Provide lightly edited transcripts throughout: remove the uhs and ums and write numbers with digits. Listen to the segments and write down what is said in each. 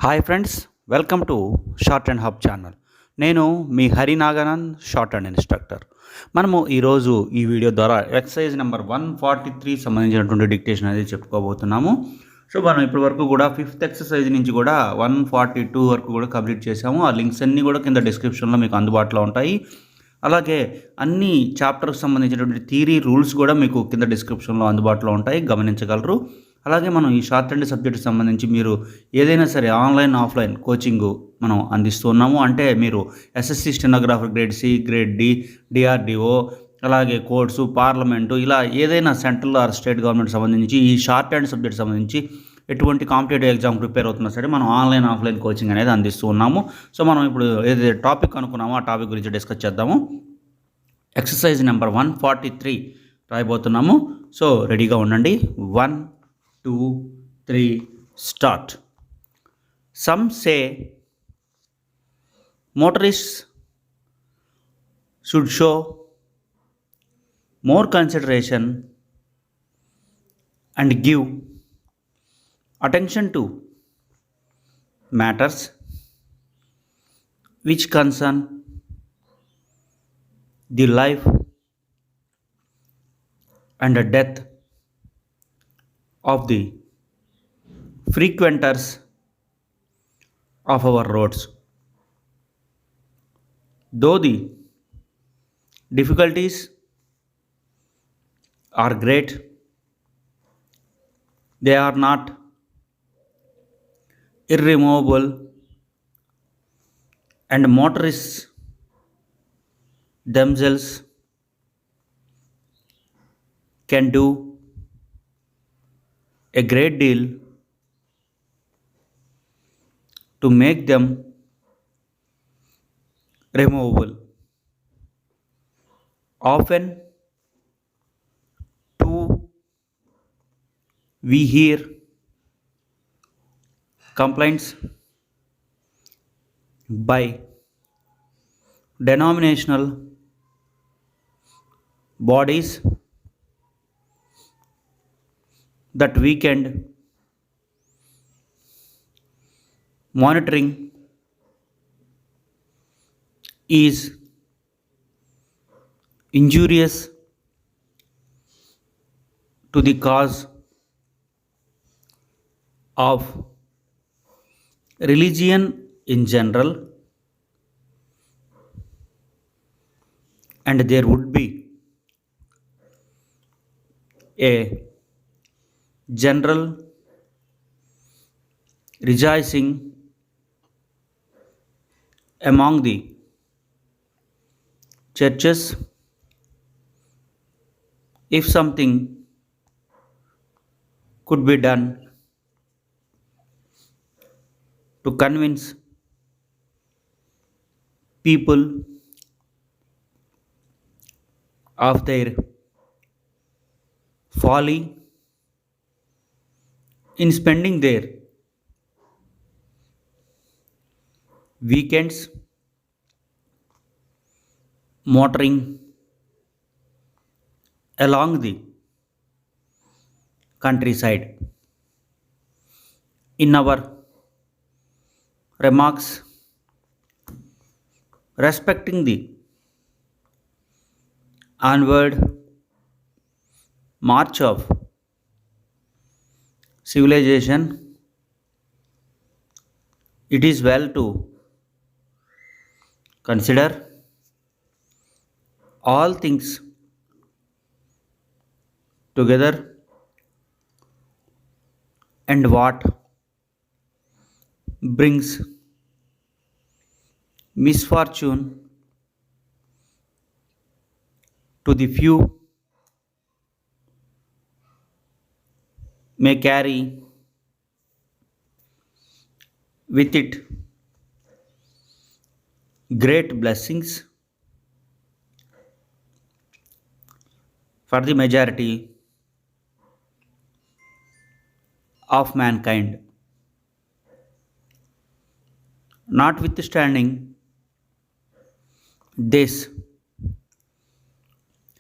Hi friends, welcome to short and hub channel. నేను మీ హరినాగనంద్, short and instructor. మనము ఈరోజు ఈ వీడియో ద్వారా ఎక్సర్సైజ్ నెంబర్ 143 సంబంధించినటువంటి డిక్టేషన్ అనేది చెప్పుకోబోతున్నాము. సో మనం ఇప్పటి వరకు కూడా ఫిఫ్త్ ఎక్సర్సైజ్ నుంచి కూడా 142 వరకు కూడా కంప్లీట్ చేసాము. ఆ లింక్స్ అన్నీ కూడా కింద డిస్క్రిప్షన్లో మీకు అందుబాటులో ఉంటాయి. అలాగే అన్ని చాప్టర్కి సంబంధించినటువంటి థియరీ రూల్స్ కూడా మీకు కింద డిస్క్రిప్షన్లో అందుబాటులో ఉంటాయి, గమనించగలరు. అలాగే మనం ఈ షార్ట్ అండ్ సబ్జెక్ట్కి సంబంధించి మీరు ఏదైనా సరే ఆన్లైన్ ఆఫ్లైన్ కోచింగ్ మనం అందిస్తున్నాము. అంటే మీరు SSC stenographer grade C, grade D, DRDO, అలాగే కోర్సు, పార్లమెంటు, ఇలా ఏదైనా సెంట్రల్ ఆర్ స్టేట్ గవర్నమెంట్ సంబంధించి ఈ షార్ట్ అండ్ సబ్జెక్ట్ సంబంధించి ఎటువంటి కాంపిటేటివ్ ఎగ్జామ్ ప్రిపేర్ అవుతున్నా సరే మనం ఆన్లైన్ ఆఫ్లైన్ కోచింగ్ అనేది అందిస్తూ ఉన్నాము. సో మనం ఇప్పుడు ఏదైతే టాపిక్ అనుకున్నామో ఆ టాపిక్ గురించి డిస్కస్ చేద్దాము. Exercise number 143 రాయబోతున్నాము. సో రెడీగా ఉండండి. 1, 2, 3 start. Some say motorists should show more consideration and give attention to matters which concern the life and the death of the frequenters of our roads. Though the difficulties are great, they are not irremovable, and motorists themselves can do a great deal to make them removable. Often too we hear complaints by denominational bodies that weekend monitoring is injurious to the cause of religion in general, and there would be a general rejoicing among the churches if something could be done to convince people of their folly in spending their weekends motoring along the countryside. In our remarks respecting the onward march of civilization, it is well to consider all things together and what brings misfortune to the few may carry with it great blessings for the majority of mankind. Notwithstanding this,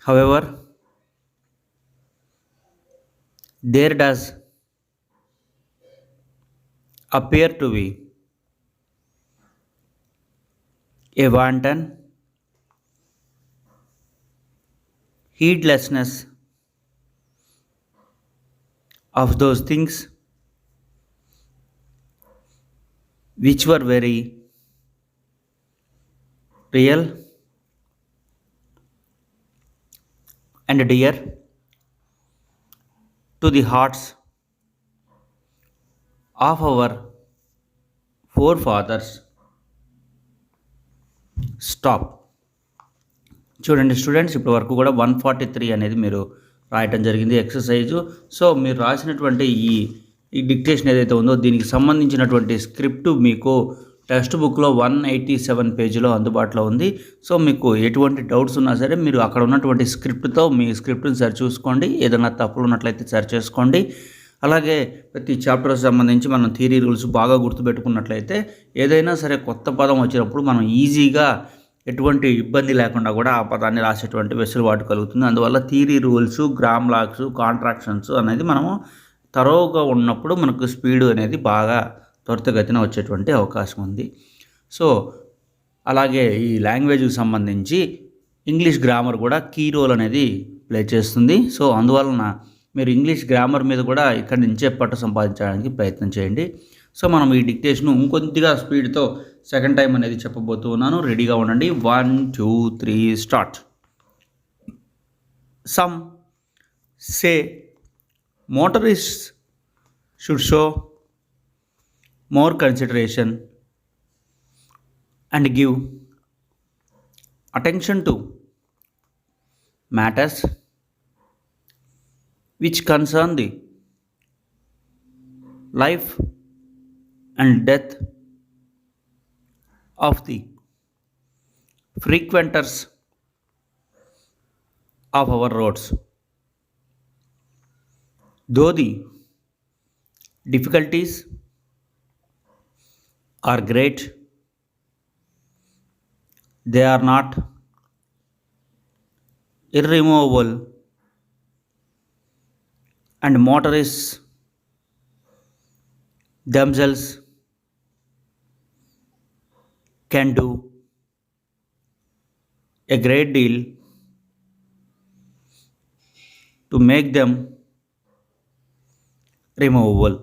however, there does appear to be a wanton heedlessness of those things which were very real and dear to the hearts of our forefathers. Stop. చూడండి students, ఇప్పటి వరకు కూడా 143 అనేది మీరు రాయటం జరిగింది exercise. So మీరు రాసినటువంటి ఈ డిక్టేషన్ ఏదైతే ఉందో దీనికి సంబంధించినటువంటి స్క్రిప్ట్ మీకు టెక్స్ట్ బుక్లో 187 పేజీలో అందుబాటులో ఉంది. సో మీకు ఎటువంటి డౌట్స్ ఉన్నా సరే మీరు అక్కడ ఉన్నటువంటి స్క్రిప్ట్తో మీ స్క్రిప్ట్ని సరి చూసుకోండి. ఏదైనా తప్పులు ఉన్నట్లయితే సరి చేసుకోండి. అలాగే ప్రతి చాప్టర్కి సంబంధించి మనం థియరీ రూల్స్ బాగా గుర్తుపెట్టుకున్నట్లయితే ఏదైనా సరే కొత్త పదం వచ్చినప్పుడు మనం ఈజీగా ఎటువంటి ఇబ్బంది లేకుండా కూడా ఆ పదాన్ని రాసేటువంటి వెసులుబాటు కలుగుతుంది. అందువల్ల theory rules, grammalogues, contractions అనేది మనము తరోగా ఉన్నప్పుడు మనకు స్పీడ్ అనేది బాగా త్వరితగతిన వచ్చేటువంటి అవకాశం ఉంది. సో అలాగే ఈ లాంగ్వేజ్కి సంబంధించి ఇంగ్లీష్ గ్రామర్ కూడా కీ రోల్ అనేది ప్లే చేస్తుంది. సో అందువలన మీరు ఇంగ్లీష్ గ్రామర్ మీద కూడా ఇక్కడి నుంచే పట్టు సంపాదించడానికి ప్రయత్నం చేయండి. సో మనం ఈ డిక్టేషను ఇంకొద్దిగా స్పీడ్తో సెకండ్ టైం అనేది చెప్పబోతూ ఉన్నాను. రెడీగా ఉండండి. 1 2 3 start. Some say motorists should show more consideration and give attention to matters which concern the life and death of the frequenters of our roads. Though the difficulties are great, they are not irremovable, and motorists themselves can do a great deal to make them removable.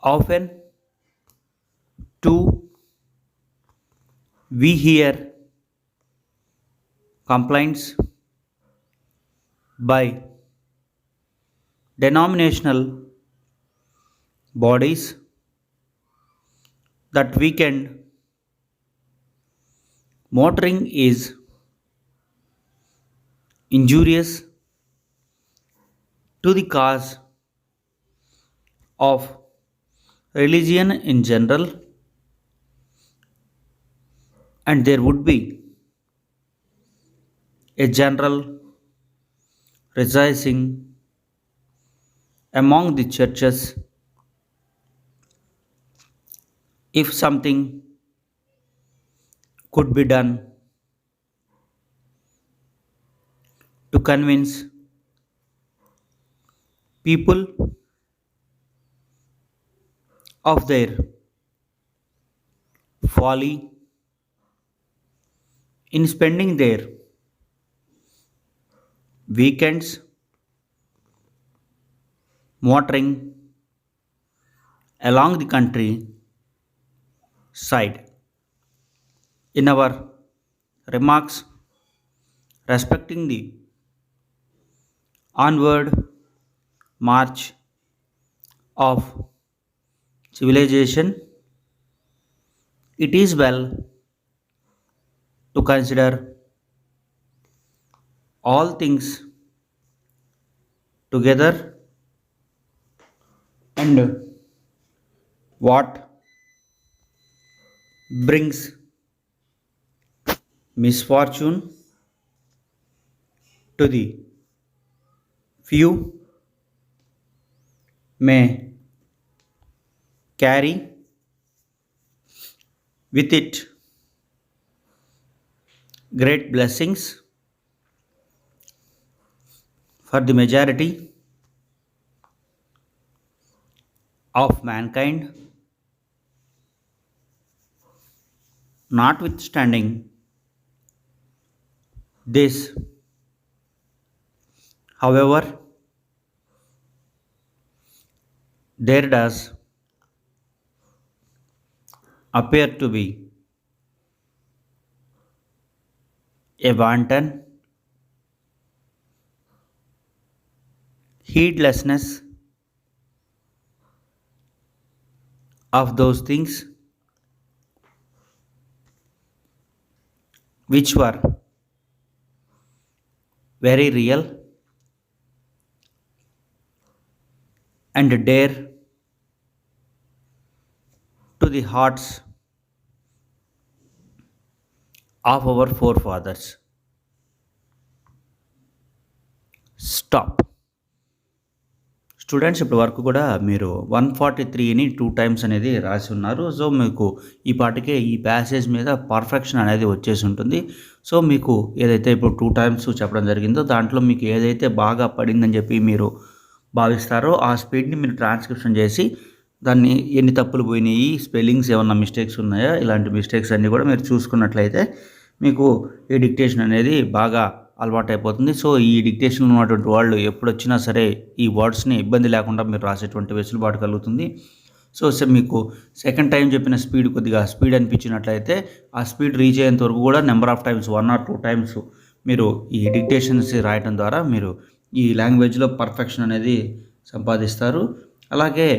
Often, too, we hear complaints by denominational bodies that weekend motoring is injurious to the cause of religion in general, and there would be a general rejoicing among the churches if something could be done to convince people of their folly in spending their weekends motoring along the country side. In our remarks respecting the onward march of civilization, it is well to consider all things together and what brings misfortune to the few may carry with it great blessings for the majority of mankind. Notwithstanding this, however, there does appear to be a wanton heedlessness of those things which were very real and dear to the hearts of our forefathers. Stop. Students ఇప్పటి వరకు కూడా మీరు 143ని 2 times అనేది రాసి ఉన్నారు. So మీకు ఈ పాటికే ఈ ప్యాసేజ్ మీద పర్ఫెక్షన్ అనేది వచ్చేసి ఉంటుంది. సో మీకు ఏదైతే ఇప్పుడు 2 టైమ్స్ చెప్పడం జరిగిందో దాంట్లో మీకు ఏదైతే బాగా పడిందని చెప్పి మీరు భావిస్తారో ఆ స్పీడ్ని మీరు ట్రాన్స్క్రిప్షన్ చేసి దాన్ని ఎన్ని తప్పులు పోయినాయి, స్పెల్లింగ్స్ ఏమన్నా మిస్టేక్స్ ఉన్నాయా, ఇలాంటి మిస్టేక్స్ అన్నీ కూడా మీరు చూసుకున్నట్లయితే మీకు ఈ డిక్టేషన్ అనేది బాగా అలవాటు అయిపోతుంది. సో ఈ డిక్టేషన్లో ఉన్నటువంటి వాళ్ళు ఎప్పుడు వచ్చినా సరే ఈ వర్డ్స్ని ఇబ్బంది లేకుండా మీరు రాసేటువంటి వెసులుబాటు కలుగుతుంది. సో మీకు సెకండ్ టైం చెప్పిన స్పీడ్ కొద్దిగా స్పీడ్ అనిపించినట్లయితే ఆ స్పీడ్ రీచ్ అయ్యేంత వరకు కూడా number of times 1 or 2 times మీరు ఈ డిక్టేషన్స్ రాయటం ద్వారా మీరు ఈ లాంగ్వేజ్లో పర్ఫెక్షన్ అనేది సంపాదిస్తారు. అలాగే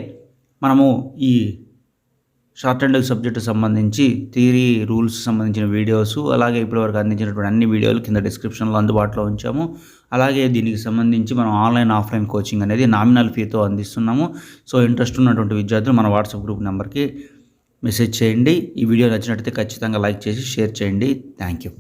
మనము ఈ షార్ట్ హ్యాండ్ సబ్జెక్టు సంబంధించి థియరీ రూల్స్ సంబంధించిన వీడియోస్, అలాగే ఇప్పటివరకు అందించినటువంటి అన్ని వీడియోలు కింద డిస్క్రిప్షన్లో అందుబాటులో ఉంచాము. అలాగే దీనికి సంబంధించి మనం ఆన్లైన్ ఆఫ్లైన్ కోచింగ్ అనేది నామినల్ ఫీతో అందిస్తున్నాము. సో ఇంట్రెస్ట్ ఉన్నటువంటి విద్యార్థులు మన వాట్సాప్ గ్రూప్ నెంబర్కి మెసేజ్ చేయండి. ఈ వీడియో నచ్చినట్లయితే ఖచ్చితంగా లైక్ చేసి షేర్ చేయండి. Thank you.